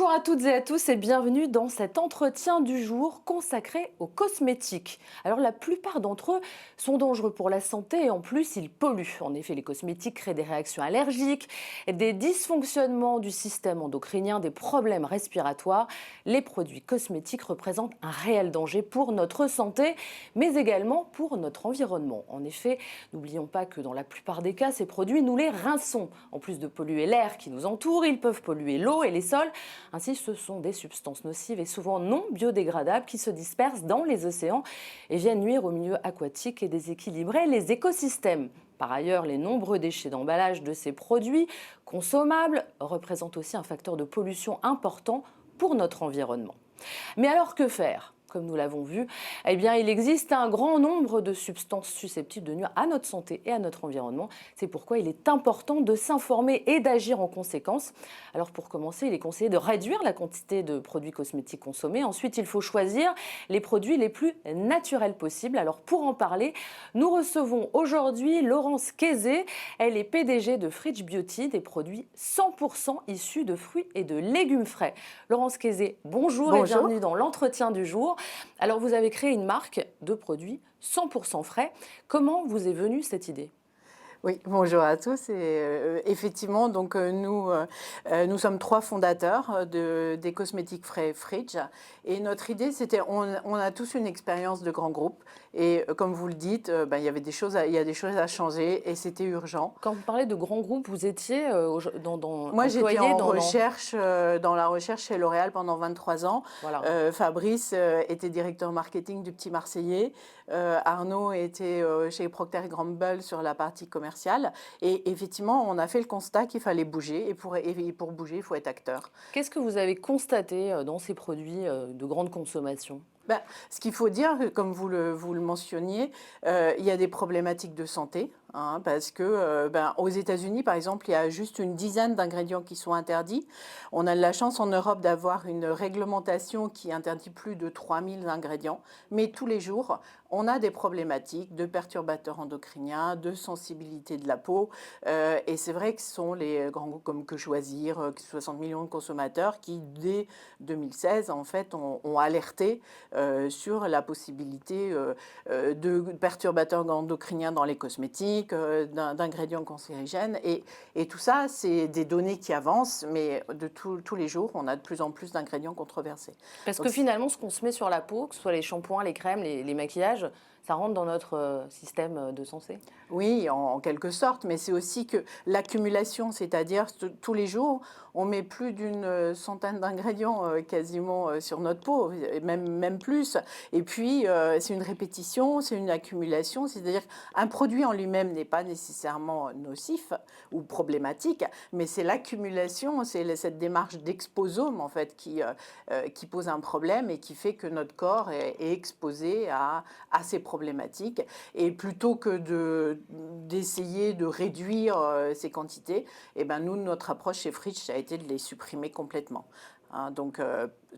Bonjour à toutes et à tous et bienvenue dans cet entretien du jour consacré aux cosmétiques. Alors la plupart d'entre eux sont dangereux pour la santé et en plus ils polluent. En effet, les cosmétiques créent des réactions allergiques, des dysfonctionnements du système endocrinien, des problèmes respiratoires. Les produits cosmétiques représentent un réel danger pour notre santé mais également pour notre environnement. En effet, n'oublions pas que dans la plupart des cas, ces produits, nous les rinçons. En plus de polluer l'air qui nous entoure, ils peuvent polluer l'eau et les sols. Ainsi, ce sont des substances nocives et souvent non biodégradables qui se dispersent dans les océans et viennent nuire au milieu aquatique et déséquilibrer les écosystèmes. Par ailleurs, les nombreux déchets d'emballage de ces produits consommables représentent aussi un facteur de pollution important pour notre environnement. Mais alors que faire ? Comme nous l'avons vu, eh bien, il existe un grand nombre de substances susceptibles de nuire à notre santé et à notre environnement. C'est pourquoi il est important de s'informer et d'agir en conséquence. Alors pour commencer, il est conseillé de réduire la quantité de produits cosmétiques consommés. Ensuite, il faut choisir les produits les plus naturels possibles. Alors pour en parler, nous recevons aujourd'hui Laurence Kézé. Elle est PDG de Fridge Beauty, des produits 100% issus de fruits et de légumes frais. Laurence Kézé, bonjour et Bonjour. bienvenue dans l'entretien du jour. Alors, vous avez créé une marque de produits 100% frais. Comment vous est venue cette idée ? Oui, bonjour à tous. Et effectivement, donc nous sommes trois fondateurs des cosmétiques frais Fridge. Et notre idée, c'était, on a tous une expérience de grand groupe. Et comme vous le dites, il y avait il y a des choses à changer et c'était urgent. Quand vous parlez de grands groupes, vous étiez Moi, j'étais employé en dans... recherche, dans la recherche chez L'Oréal pendant 23 ans. Voilà. Fabrice était directeur marketing du Petit Marseillais. Arnaud était chez Procter & Gamble sur la partie commerciale. Et effectivement, on a fait le constat qu'il fallait bouger. Et pour bouger, il faut être acteur. Qu'est-ce que vous avez constaté dans ces produits de grande consommation ? Ce qu'il faut dire, comme vous le mentionniez, il y a des problématiques de santé, parce que aux États-Unis, par exemple, il y a juste une dizaine d'ingrédients qui sont interdits. On a de la chance en Europe d'avoir une réglementation qui interdit plus de 3000 ingrédients, mais tous les jours, on a des problématiques de perturbateurs endocriniens, de sensibilité de la peau, et c'est vrai que ce sont les grands groupes comme Que Choisir, 60 millions de consommateurs qui, dès 2016, en fait, ont alerté sur la possibilité de perturbateurs endocriniens dans les cosmétiques, d'ingrédients cancérigènes. Et tout ça, c'est des données qui avancent, mais tous les jours, on a de plus en plus d'ingrédients controversés. Parce Donc, que finalement, ce qu'on se met sur la peau, que ce soit les shampoings, les crèmes, les maquillages, ça rentre dans notre système de santé ? Oui, en quelque sorte, mais c'est aussi que l'accumulation, c'est-à-dire tous les jours, on met plus d'une centaine d'ingrédients quasiment sur notre peau, même plus. Et puis, c'est une répétition, c'est une accumulation, c'est-à-dire qu'un produit en lui-même n'est pas nécessairement nocif ou problématique, mais c'est l'accumulation, c'est cette démarche d'exposome, en fait, qui pose un problème et qui fait que notre corps est exposé à ces problématiques. Et plutôt que d'essayer de réduire ces quantités, eh ben nous, notre approche chez Fridge, ça a été de les supprimer complètement. Donc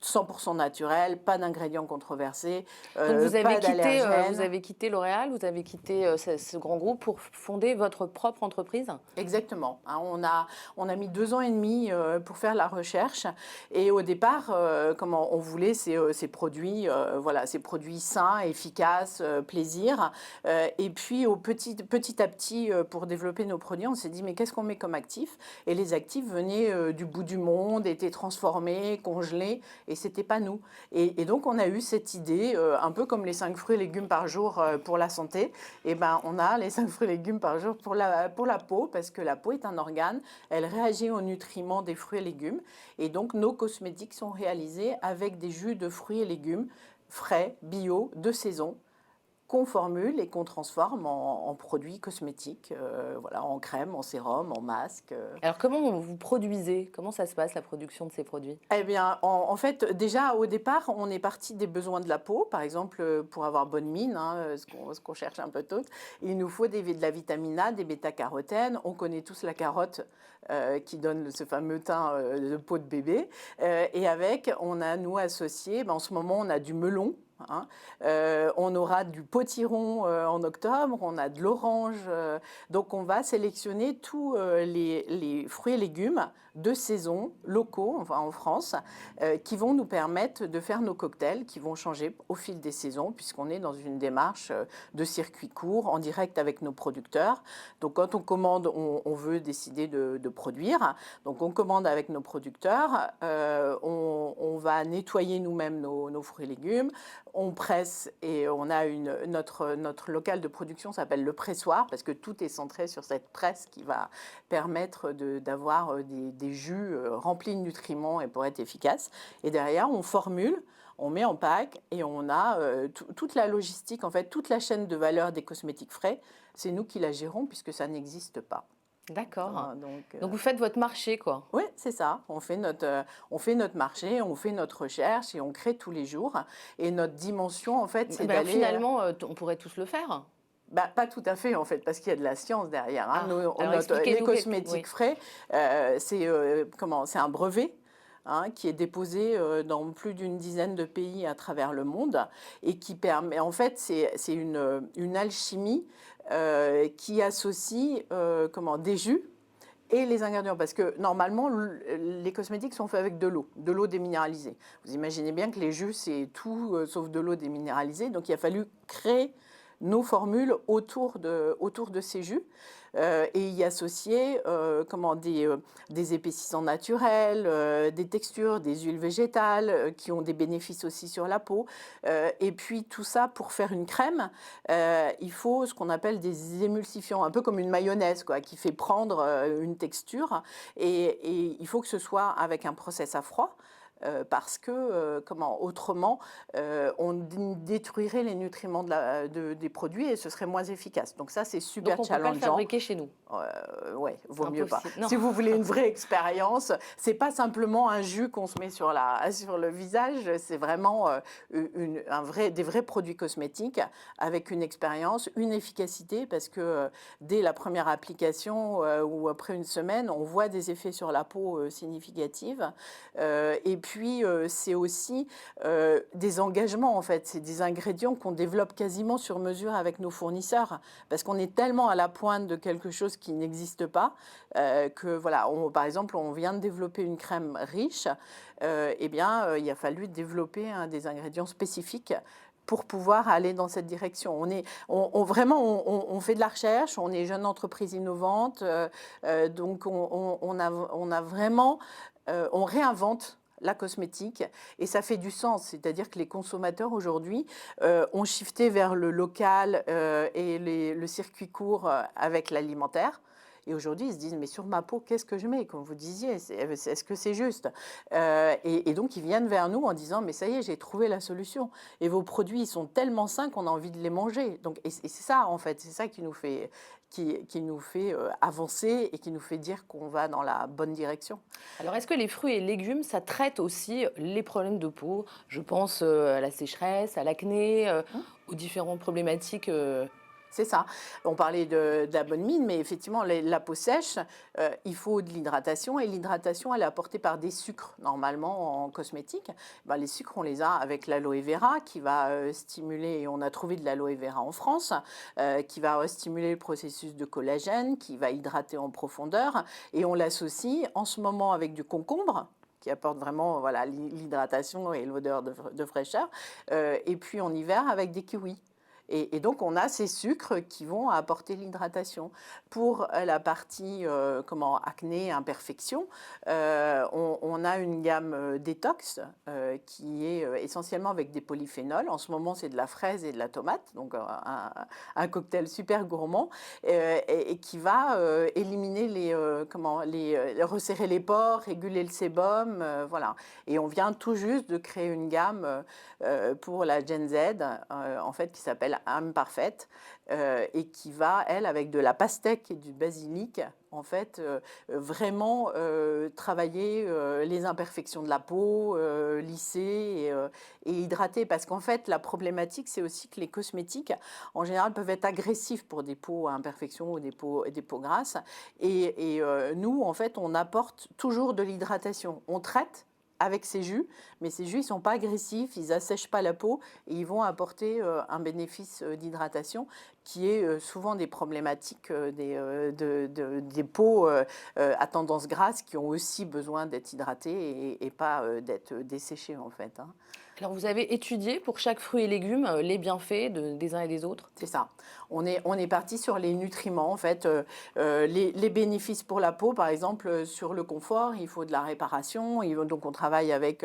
100% naturel, pas d'ingrédients controversés, Donc pas d'allergènes. vous avez quitté L'Oréal, vous avez quitté ce grand groupe pour fonder votre propre entreprise ? Exactement. On a mis 2 ans et demi pour faire la recherche. Et au départ, comment on voulait ces produits, ces produits sains, efficaces, plaisir. Et puis, petit à petit, pour développer nos produits, on s'est dit, mais qu'est-ce qu'on met comme actif? Et les actifs venaient du bout du monde, étaient transformés, congelés, et c'était pas nous. Et donc, on a eu cette idée, un peu comme les 5 fruits et légumes par jour pour la santé. Et ben, on a les 5 fruits et légumes par jour pour la peau, parce que la peau est un organe, elle réagit aux nutriments des fruits et légumes. Et donc, nos cosmétiques sont réalisés avec des jus de fruits et légumes frais, bio, de saison, qu'on formule et qu'on transforme en produits cosmétiques, en crème, en sérum, en masque. Alors comment vous produisez ? Comment ça se passe la production de ces produits ? Eh bien, en fait, déjà au départ, on est parti des besoins de la peau. Par exemple, pour avoir bonne mine, ce qu'on cherche un peu toutes, il nous faut de la vitamine A, des bêta-carotènes. On connaît tous la carotte qui donne ce fameux teint de peau de bébé. Et avec, on a nous associé, en ce moment, on a du melon. hein. On aura du potiron en octobre, on a de l'orange. Donc on va sélectionner tous les fruits et légumes de saison, locaux, enfin en France, qui vont nous permettre de faire nos cocktails, qui vont changer au fil des saisons, puisqu'on est dans une démarche de circuit court, en direct avec nos producteurs. Donc quand on commande, on veut décider de produire. Donc on commande avec nos producteurs, on va nettoyer nous-mêmes nos fruits et légumes, on presse et on a notre local de production s'appelle le pressoir, parce que tout est centré sur cette presse qui va permettre d'avoir des jus remplis de nutriments et pour être efficace. Et derrière, on formule, on met en pack et on a toute la logistique, en fait, toute la chaîne de valeur des cosmétiques frais. C'est nous qui la gérons puisque ça n'existe pas. D'accord. Donc, Donc vous faites votre marché, quoi. oui, c'est ça. On fait notre marché, on fait notre recherche et on crée tous les jours. Et notre dimension, en fait, c'est Ben, d'aller... finalement, on pourrait tous le faire. Bah, pas tout à fait, en fait, parce qu'il y a de la science derrière, hein. Ah, Nous, alors les expliquez-nous cosmétiques oui. frais, c'est un brevet, hein, qui est déposé dans plus d'une dizaine de pays à travers le monde et qui permet, en fait, c'est une alchimie qui associe des jus et les ingrédients, parce que normalement, les cosmétiques sont faits avec de l'eau déminéralisée. Vous imaginez bien que les jus, c'est tout sauf de l'eau déminéralisée, donc il a fallu créer nos formules autour de ces jus et y associer des épaississants naturels, des textures, des huiles végétales qui ont des bénéfices aussi sur la peau. Et puis tout ça, pour faire une crème, il faut ce qu'on appelle des émulsifiants, un peu comme une mayonnaise, quoi, qui fait prendre une texture. Et il faut que ce soit avec un process à froid. Parce que autrement on détruirait les nutriments des produits et ce serait moins efficace. Donc ça, c'est super Donc on ne peut pas le challengeant. fabriquer chez nous. Ouais, vaut mieux pas. Impossible. Non. Si vous voulez une vraie expérience, c'est pas simplement un jus qu'on se met sur le visage, c'est vraiment des vrais produits cosmétiques avec une expérience, une efficacité, parce que dès la première application ou après une semaine, on voit des effets sur la peau significatifs. Et puis c'est aussi des engagements, en fait, c'est des ingrédients qu'on développe quasiment sur mesure avec nos fournisseurs, parce qu'on est tellement à la pointe de quelque chose qui n'existe pas, que voilà, par exemple, on vient de développer une crème riche, il a fallu développer des ingrédients spécifiques pour pouvoir aller dans cette direction. On fait de la recherche, on est jeune entreprise innovante, donc on a vraiment, on réinvente la cosmétique et ça fait du sens, c'est-à-dire que les consommateurs aujourd'hui ont shifté vers le local et le circuit court avec l'alimentaire. Et aujourd'hui, ils se disent, mais sur ma peau, qu'est-ce que je mets? Comme vous disiez, est-ce que c'est juste? Et donc, ils viennent vers nous en disant, mais ça y est, j'ai trouvé la solution. Et vos produits, ils sont tellement sains qu'on a envie de les manger. Donc, et c'est ça, en fait, c'est ça qui nous fait, qui nous fait avancer et qui nous fait dire qu'on va dans la bonne direction. Alors est-ce que les fruits et légumes, ça traite aussi les problèmes de peau? Je pense à la sécheresse, à l'acné, aux différentes problématiques. C'est ça. On parlait de la bonne mine, mais effectivement, la peau sèche, il faut de l'hydratation. Et l'hydratation, elle est apportée par des sucres, normalement, en cosmétique. Ben, les sucres, on les a avec l'aloe vera, qui va stimuler, et on a trouvé de l'aloe vera en France, qui va stimuler le processus de collagène, qui va hydrater en profondeur. Et on l'associe en ce moment avec du concombre, qui apporte vraiment l'hydratation et l'odeur de fraîcheur. Et puis en hiver, avec des kiwis. Et donc, on a ces sucres qui vont apporter l'hydratation. Pour la partie acné, imperfection, on a une gamme détox qui est essentiellement avec des polyphénols. En ce moment, c'est de la fraise et de la tomate, donc un cocktail super gourmand et qui va éliminer resserrer les pores, réguler le sébum, voilà. Et on vient tout juste de créer une gamme pour la Gen Z, en fait, qui s'appelle Âme Parfaite, et qui va, elle, avec de la pastèque et du basilic, en fait, vraiment travailler les imperfections de la peau, lisser et hydrater. Parce qu'en fait, la problématique, c'est aussi que les cosmétiques, en général, peuvent être agressifs pour des peaux à imperfections ou des peaux grasses. Et nous, en fait, on apporte toujours de l'hydratation. On traite, avec ces jus, mais ces jus, ils ne sont pas agressifs, ils assèchent pas la peau et ils vont apporter un bénéfice d'hydratation qui est souvent des problématiques des peaux à tendance grasse qui ont aussi besoin d'être hydratées et pas d'être desséchées en fait, hein. Alors, vous avez étudié pour chaque fruit et légume les bienfaits des uns et des autres? C'est ça. On est parti sur les nutriments, en fait, les bénéfices pour la peau, par exemple, sur le confort, il faut de la réparation. Donc, on travaille avec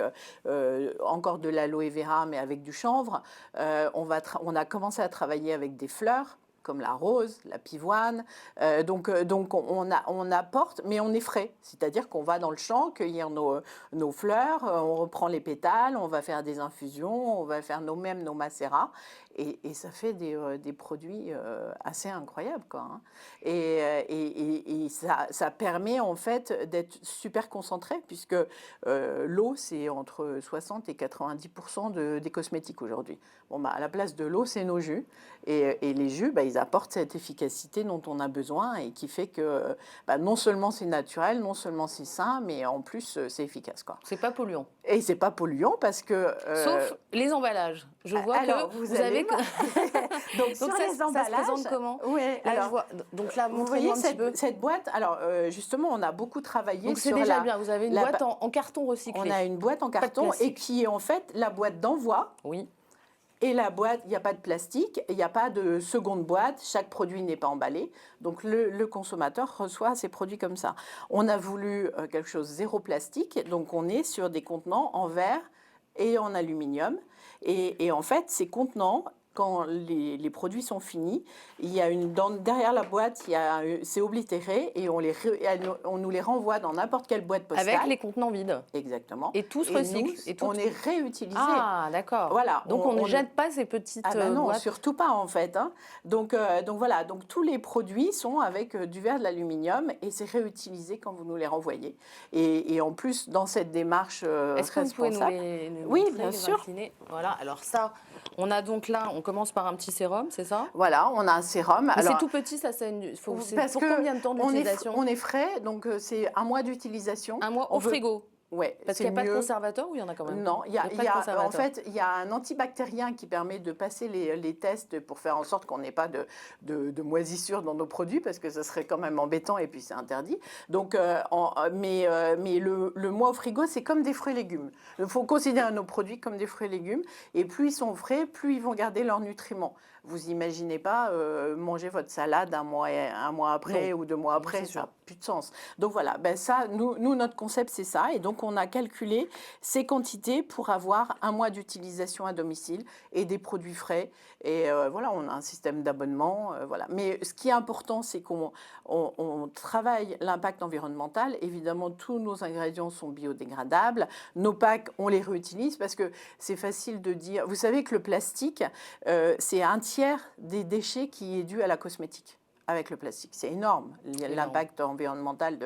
encore de l'aloe vera, mais avec du chanvre. On a commencé à travailler avec des fleurs, comme la rose, la pivoine. Donc on apporte, mais on est frais. C'est-à-dire qu'on va dans le champ cueillir nos fleurs, on reprend les pétales, on va faire des infusions, on va faire nous-mêmes nos macérats. Et ça fait des produits assez incroyables, quoi, hein. Et ça permet en fait d'être super concentré, puisque l'eau, c'est entre 60 et 90% des cosmétiques aujourd'hui. Bon, bah, à la place de l'eau, c'est nos jus. Et les jus, bah, ils apportent cette efficacité dont on a besoin et qui fait que bah, non seulement c'est naturel, non seulement c'est sain, mais en plus c'est efficace, quoi. C'est pas polluant. Et c'est pas polluant parce que... Sauf les emballages. Je vois alors, que vous avez... allez voir. Donc, Donc sur ça, les ça emballages... se présente comment? Ouais, Là, alors, je vois... Donc là, vous voyez montrez-moi un petit peu. cette boîte. Alors, justement, on a beaucoup travaillé Donc c'est sur déjà la... bien, vous avez une la- boîte en carton recyclé. On a une boîte en Pas de carton et plastique. qui est en fait la boîte d'envoi. Oui. Et la boîte, il n'y a pas de plastique, il n'y a pas de seconde boîte, chaque produit n'est pas emballé. Donc le consommateur reçoit ses produits comme ça. On a voulu quelque chose zéro plastique, donc on est sur des contenants en verre et en aluminium. Et en fait, ces contenants, quand les produits sont finis, il y a derrière la boîte, c'est oblitéré et on nous les renvoie dans n'importe quelle boîte postale. Avec les contenants vides. Exactement. Et tout se Et recycle. nous, Et tout... on est réutilisé. Ah, d'accord. Voilà. Donc on ne jette pas ces petites Ah ben non, boîtes. surtout pas en fait, hein. Donc voilà, donc tous les produits sont avec du verre, de l'aluminium et c'est réutilisé quand vous nous les renvoyez. Et en plus, dans cette démarche Est-ce que vous pouvez nous responsable, les oui, montrer, bien les sûr. incliner? Voilà, alors ça, on a donc là, on commence par un petit sérum, c'est ça? Voilà, on a un sérum. Mais Alors, c'est tout petit, ça c'est parce pour que combien de temps d'utilisation? on est frais, donc c'est un mois d'utilisation. Un mois On au veut- frigo? Ouais, Parce c'est qu'il n'y a pas de mieux. conservateur ou il y en a quand même? Non, Il y a pas de en conservateur. fait, il y a un antibactérien qui permet de passer les tests pour faire en sorte qu'on n'ait pas de moisissures dans nos produits, parce que ça serait quand même embêtant et puis c'est interdit. Donc, mais le mois au frigo, c'est comme des fruits et légumes. Il faut considérer nos produits comme des fruits et légumes, et plus ils sont frais, plus ils vont garder leurs nutriments. Vous imaginez pas manger votre salade un mois après Non. ou 2 mois après, c'est ça sûr. n'a plus de sens. Donc voilà, ben ça, nous, notre concept, c'est ça. Et donc, on a calculé ces quantités pour avoir un mois d'utilisation à domicile et des produits frais. Et voilà, on a un système d'abonnement. Voilà. Mais ce qui est important, c'est on travaille l'impact environnemental. Évidemment, tous nos ingrédients sont biodégradables. Nos packs, on les réutilise parce que c'est facile de dire... Vous savez que le plastique, c'est un tiers des déchets qui est dû à la cosmétique. Avec le plastique, c'est énorme, l'impact environnemental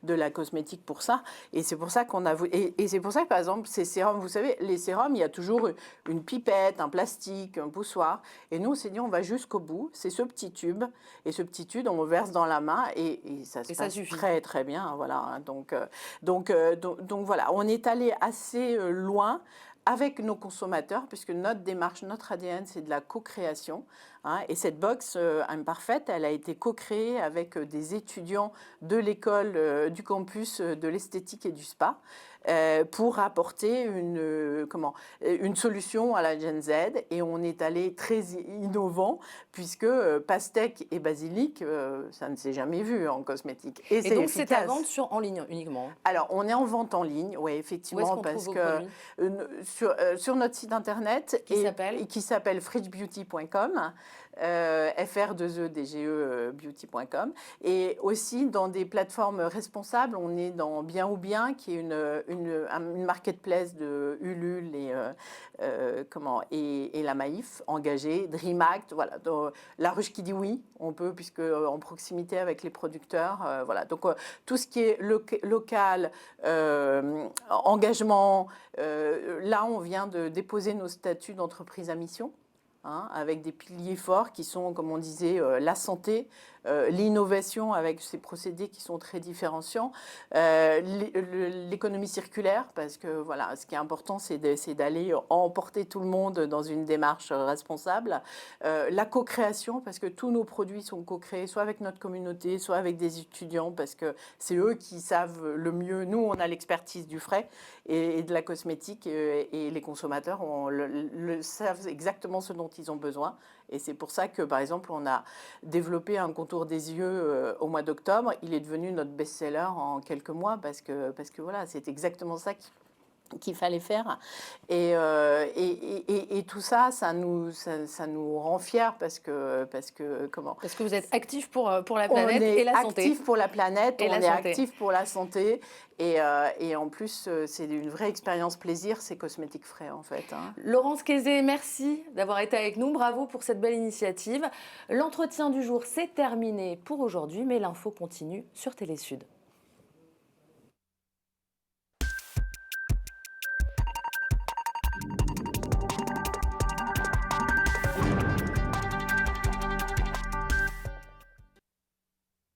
de la cosmétique pour ça. Et c'est pour ça qu'on a et c'est pour ça que par exemple ces sérums, vous savez, les sérums, il y a toujours une pipette, un plastique, un poussoir. Et nous on s'est dit on va jusqu'au bout. C'est ce petit tube et ce petit tube on le verse dans la main et ça se passe très très bien. Voilà. Donc voilà, on est allé assez loin avec nos consommateurs, puisque notre démarche, notre ADN, c'est de la co-création. Hein, et cette box imparfaite, elle a été co-créée avec des étudiants de l'école du campus de l'esthétique et du spa pour apporter une solution à la Gen Z. Et on est allé très innovant, puisque pastèque et basilic, ça ne s'est jamais vu en cosmétique. Et donc efficace. c'est à vendre en ligne uniquement? Alors, on est en vente en ligne, oui, effectivement, parce que sur notre site internet qui s'appelle fridgebeauty.com, fr2edge beauty.com, et aussi dans des plateformes responsables. On est dans Bien ou Bien, qui est une marketplace de Ulule et la Maïf, engagée, Dream Act, voilà. Donc, La Ruche qui dit oui, on peut, puisque en proximité avec les producteurs, voilà. Donc tout ce qui est local, engagement, là on vient de déposer nos statuts d'entreprise à mission. hein, avec des piliers forts qui sont, comme on disait, la santé, l'innovation avec ces procédés qui sont très différenciants, l'économie circulaire, parce que voilà, ce qui est important, c'est d'aller emporter tout le monde dans une démarche responsable, la co-création, parce que tous nos produits sont co-créés, soit avec notre communauté, soit avec des étudiants, parce que c'est eux qui savent le mieux. Nous, on a l'expertise du frais et de la cosmétique, et les consommateurs savent exactement ce dont ils ont besoin. Et c'est pour ça que, par exemple, on a développé un contour des yeux au mois d'octobre. Il est devenu notre best-seller en quelques mois parce que voilà, c'est exactement ça qu'il fallait faire. Et tout ça, ça nous rend fiers parce que comment? Parce que vous êtes actif pour la On planète et est la santé. actif pour la planète, Et on la est santé. actif pour la santé. Et en plus, c'est une vraie expérience plaisir, ces cosmétiques frais, en fait, hein. Laurence Kézé, merci d'avoir été avec nous. Bravo pour cette belle initiative. L'entretien du jour, c'est terminé pour aujourd'hui, mais l'info continue sur Télé Sud.